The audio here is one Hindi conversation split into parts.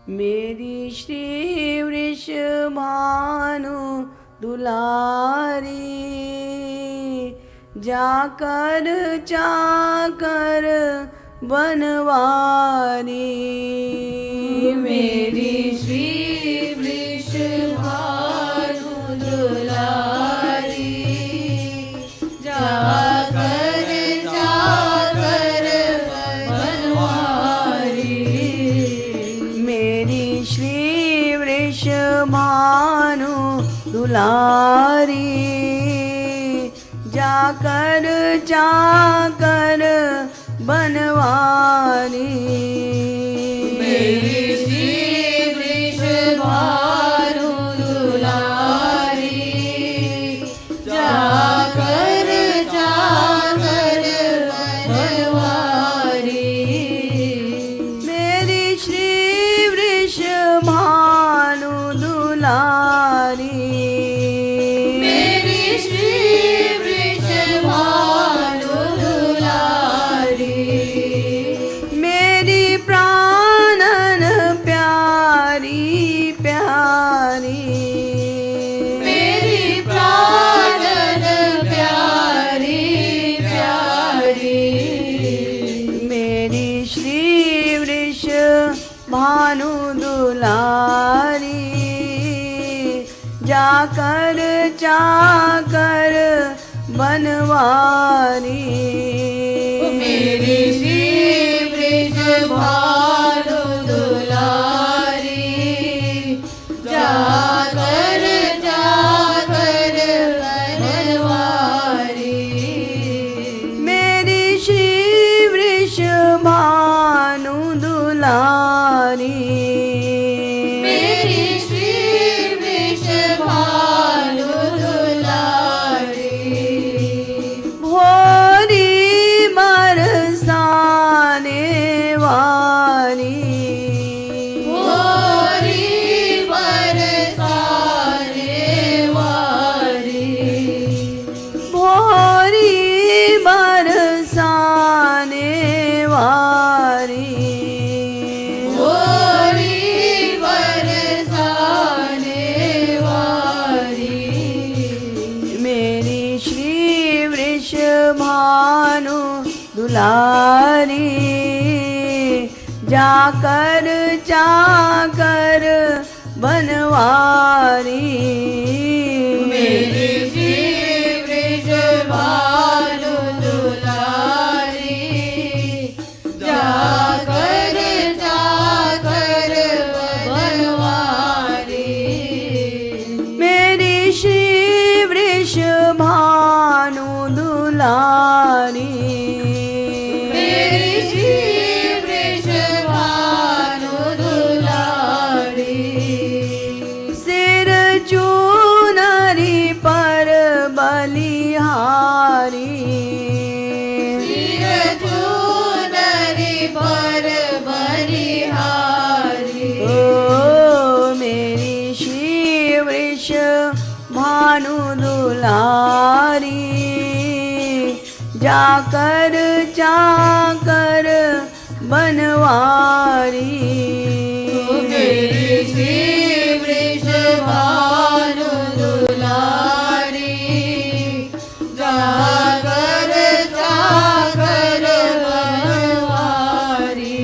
मेरी श्री वृषभानु दुलारी, जाकर चाकर बनवारी। मेरी श्री वृषभानु दुलारी, जाकर चाकर बनवारी। मेरी श्री वृषभानु दुलारी, जाकर चाकर बनवारी। मेरी श्री वृषभानु दुलारी, जाकर चाकर बनवारी। मेरी श्री वृषभानु दुलारी, मेरी श्री वृषभानु दुलारी। मेरी प्राणन प्यारी प्यारी, मेरी प्राणन प्यारी प्यारी। मेरी श्री वृषभानु दुलारी, जाकर चाकर बनवारी। मेरी श्री वृषभानु दुलारी, जाकर चाकर बनवारी। मेरी श्री वृषभानु दुलारी, मेरी श्री वृषभानु दुलारी। भोरी बरसाने वाली, भोरी बरसाने वाली। भोरी बरसाने वाली। भोरी बरसाने वाली। मेरी श्री वृषभानु दुलारी, जाकर चाकर बनवारी। मेरी श्री वृषभानु दुलारी, जाकर चाकर बनवारी। मेरी श्री वृषभानु दुलारी, मेरी श्री वृषभानु दुलारी। सिर चूनरी पर बलिहारी, सिर चूनरी पर बलिहारी। ओ मेरी श्री वृषभानु दुलारी, जाकर चाकर बनवारी। मेरी श्री वृषभानु दुलारी, जाकर चाकर बनवारी।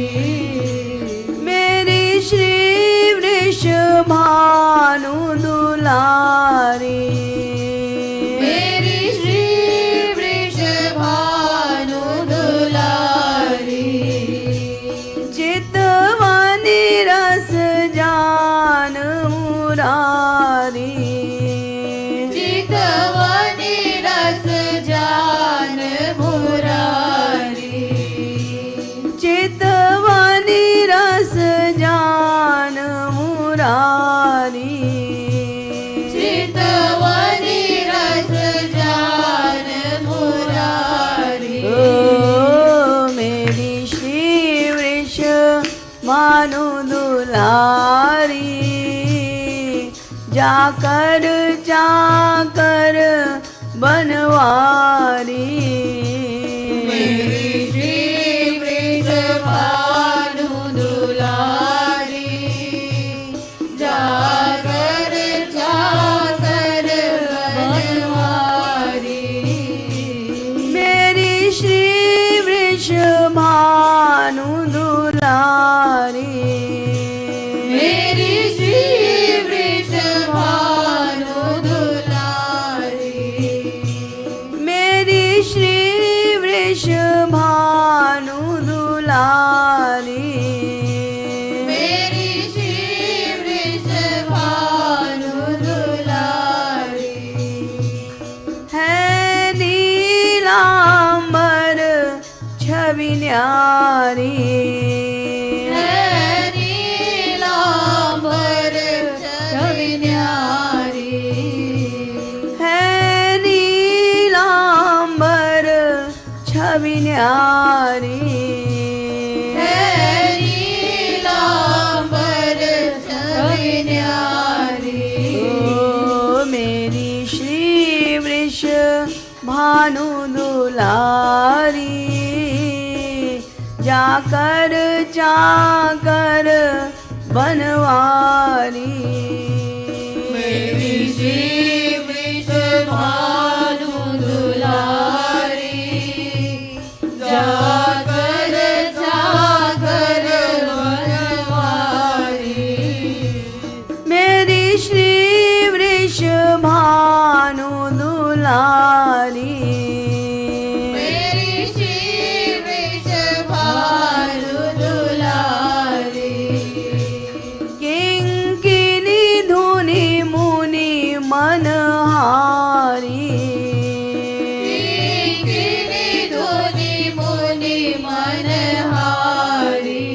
मेरी श्री वृषभानु दुलारी, मेरी श्री वृषभानु दुलारी। चितवनी रस जान मुरारी, चितवनी रस जान मुरारी। चितवनी रस जान मुरारी। चितवनी रस जान मुरारी। ओ मेरी श्री वृषभानु दुलारी, जाकर चाकर बनवारी। मेरी श्री वृषभानु दुलारी, दुलारी जाकर चाकर बनवारी मेरी श्री वृषभानु दुलारी जाकर चाकर बनवारी मेरी श्री वृषभानु दुलारी मेरी श्री वृषभानु दुलारी किंकिनी धुनि मुनि मनहारी किंकिनी धुनि मुनि मनहारी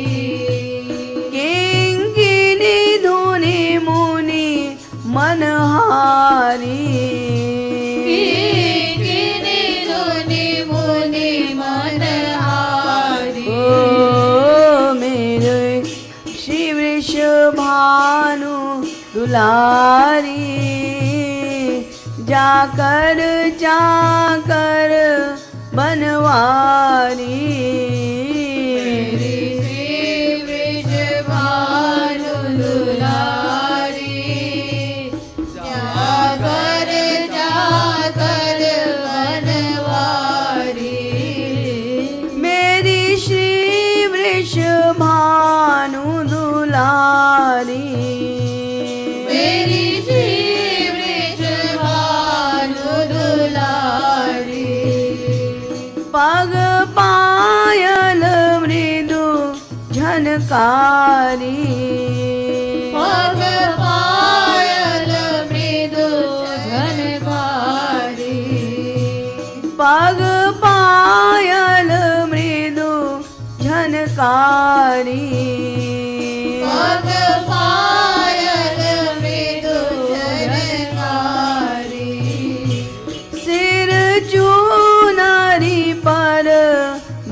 किंकिनी धुनि मुनि मनहारी किंकिनी धुनि मुनि मनहारी ओ मेरे श्री वृषभानु दुलारी जाकर चाकर बनवारी मेरी श्री वृषभानु दुलारी जाकर जाकर बनवारी मेरी श्री वृषभानु दुलारी मेरी श्री वृषभानु दुलारी पग पायल मृदु झनकारी पग पायल मृदु झनकारी पग पायल मृदु झनकारी पग पायल मृदु झनकारी सिर चूनरी पर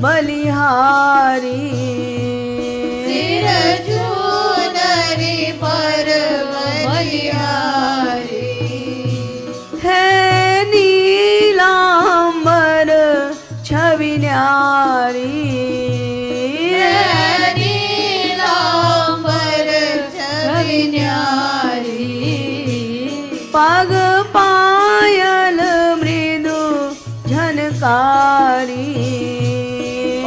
बलिहारी सिर चूनरी पर बलिहारी है नीलांबर छवि न्यारी नीलांबर छवि न्यारी पग पायल मृदु झनकारी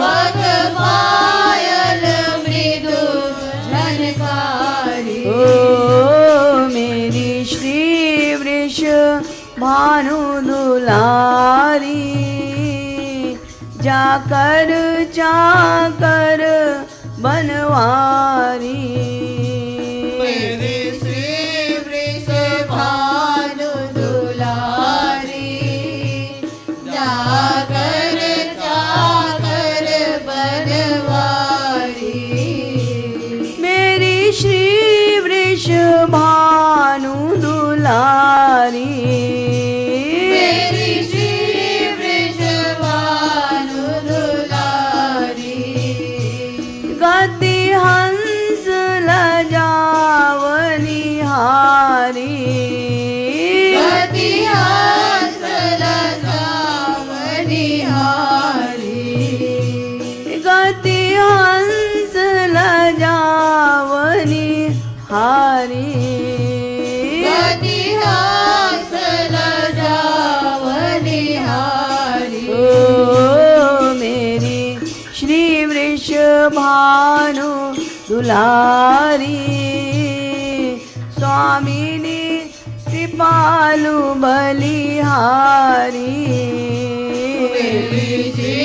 पग पायल मृदु झनकारी ओ मेरी श्री वृषभानु दुलारी जाकर चाकर बनवारी मेरी श्री वृषभानु दुलारी जाकर जाकर बनवारी मेरी श्री वृषभानु दुलारी मेरी श्री वृषभानु दुलारी गति हंस लजावनिहारी गति हंस लजावनिहारी गति हंस लजावनिहारी गति हंस लजावनिहारी ओ मेरी श्री वृषभानु दुलारी स्वामिनी कृपालु बलिहारी मेरी श्री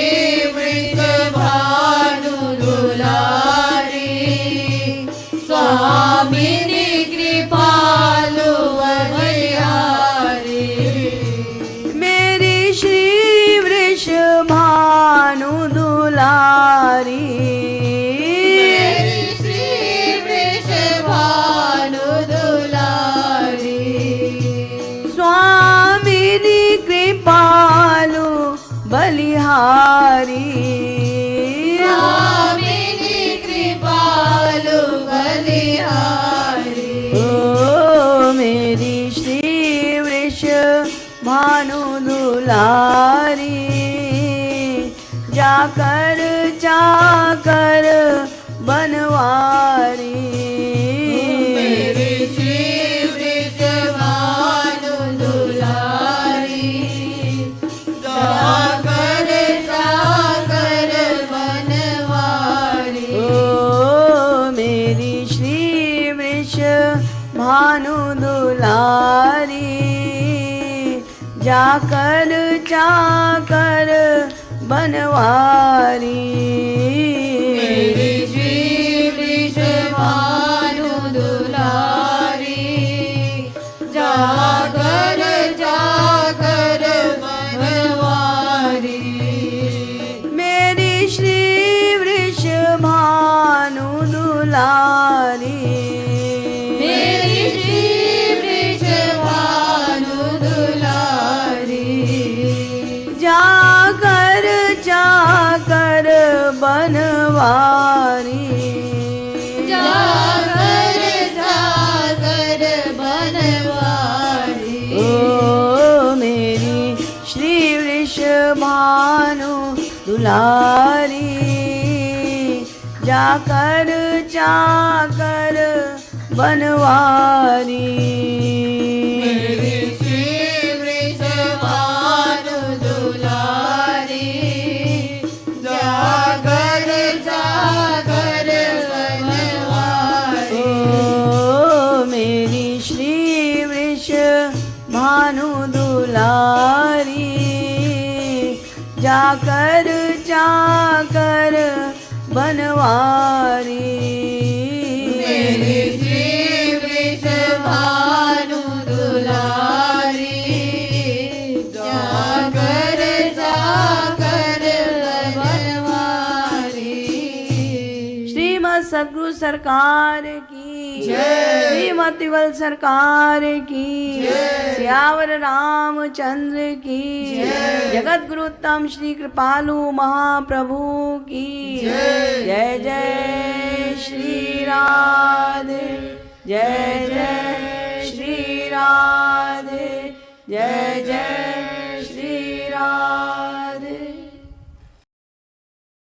वृषभानु दुलारी स्वामिनी कृपालु बलिहारी मेरी श्री वृषभानु दुलारी मेरी श्री वृषभानु दुलारी स्वामिनी कृपालु बलिहारी स्वामिनी कृपालु बलिहारी ओ मेरी श्री वृषभानु दुलारी जाकर चाकर बनवारी। मेरी श्री वृषभानु दुलारी, जाकर जाकर बनवारी। ओ मेरी श्री वृषभानु दुलारी, जाकर चाकर बनवारी। मेरी श्री वृषभानु दुलारी, जाकर जाकर बनवारी। मेरी श्री वृषभानु दुलारी, मेरी श्री वृषभानु दुलारी, जाकर जाकर बनवारी। जाकर जाकर बनवारी। ओ मेरी श्री वृषभानु दुलारी, जाकर चाकर बनवारी। मेरी श्री वृषभानु दुलारी, जाकर जाकर बनवारी। ओ मेरी श्री वृषभानु दुलारी, जाकर चाकर बनवारी। मेरी श्री वृषभानु दुलारी, जाकर जाकर बनवारी। श्रीमद् सद्गुरु सरकार की जय। श्रीमती वल सरकार की जय। सियावर रामचंद्र की जय। जगत गुरु उत्तम श्री कृपालु महाप्रभु की जय। जय जय श्री राधे।